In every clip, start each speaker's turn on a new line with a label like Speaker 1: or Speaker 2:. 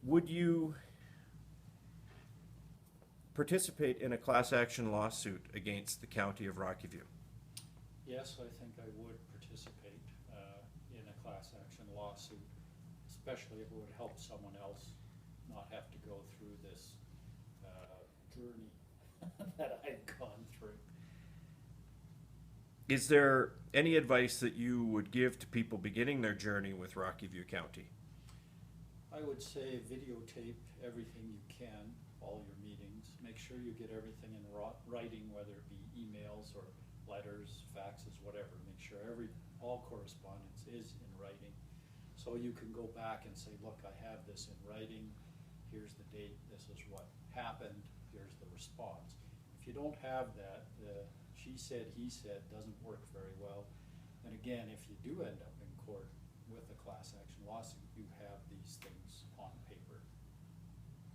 Speaker 1: Would you participate in a class action lawsuit against the county of Rocky View?
Speaker 2: Yes, I think I would participate in a class action lawsuit, especially if it would help someone else not have to go through this journey that I've gone through.
Speaker 1: Is there any advice that you would give to people beginning their journey with Rocky View County?
Speaker 2: I would say videotape everything you can, all your meetings. Make sure you get everything in writing, whether it be emails or letters, faxes, whatever. Make sure all correspondence is in writing. So you can go back and say, look, I have this in writing. Here's the date. This is what happened. Here's the response. If you don't have that, she said, he said doesn't work very well. And again, if you do end up in court with a class action lawsuit, you have these things on paper.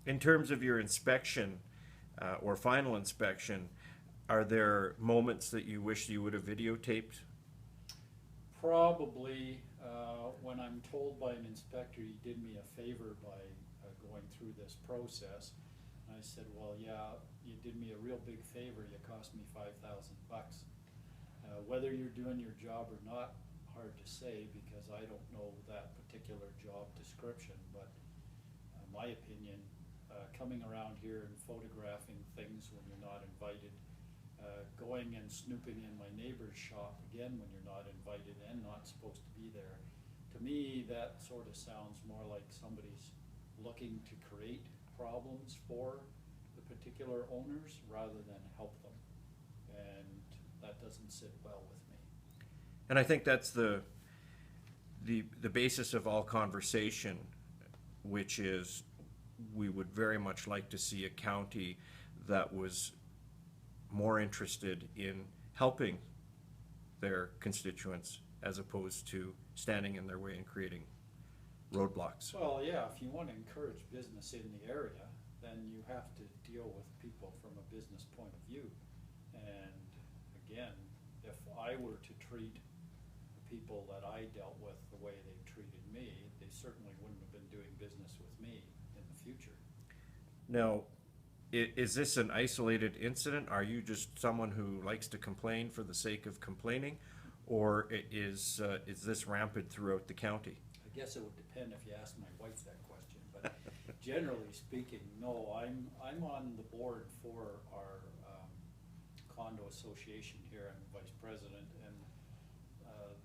Speaker 1: In terms of your inspection or final inspection, are there moments that you wish you would have videotaped?
Speaker 2: Probably when I'm told by an inspector he did me a favor by going through this process. I said, well, yeah, you did me a real big favor. You cost me $5,000. Whether you're doing your job or not, hard to say because I don't know that particular job description. But my opinion, coming around here and photographing things when you're not invited, going and snooping in my neighbor's shop again when you're not invited and not supposed to be there, to me that sort of sounds more like somebody's looking to create problems for the particular owners rather than help them, and that doesn't sit well with me.
Speaker 1: And I think that's the basis of all conversation, which is we would very much like to see a county that was more interested in helping their constituents as opposed to standing in their way and creating roadblocks.
Speaker 2: Well, yeah, if you want to encourage business in the area, then you have to deal with people from a business point of view. And again, if I were to treat the people that I dealt with the way they treated me, they certainly wouldn't have been doing business with me in the future.
Speaker 1: Now, is this an isolated incident? Are you just someone who likes to complain for the sake of complaining? Or is this rampant throughout the county?
Speaker 2: I guess it would depend if you asked my wife that question, but generally speaking, no. I'm on the board for our condo association here. I'm vice president, and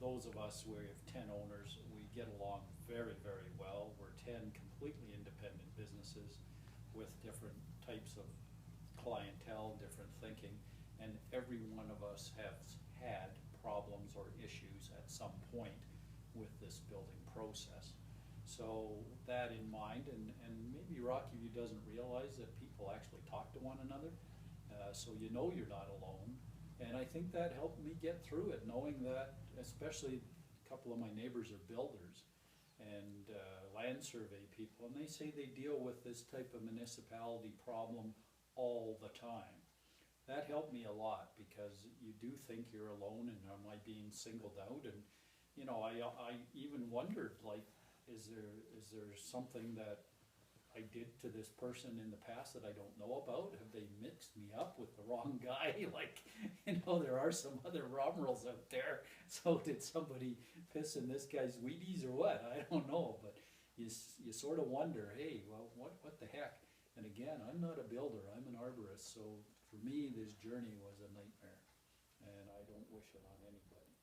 Speaker 2: those of us, we have 10 owners. We get along very, very well. We're 10 completely independent businesses with different types of clientele, different thinking, and every one of us has had problems or issues at some point with this building process. So that in mind, and maybe Rocky View doesn't realize that people actually talk to one another, so you know you're not alone. And I think that helped me get through it, knowing that, especially a couple of my neighbors are builders and land survey people, and they say they deal with this type of municipality problem all the time. That helped me a lot because you do think you're alone and am I being singled out? And you know, I even wondered, like, is there something that I did to this person in the past that I don't know about? Have they mixed me up with the wrong guy? Like, you know, there are some other Romerals out there. So did somebody piss in this guy's Wheaties or what? I don't know, but you sort of wonder, hey, well, what the heck? And again, I'm not a builder, I'm an arborist, so for me, this journey was a nightmare, and I don't wish it on anybody.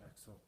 Speaker 1: Excellent.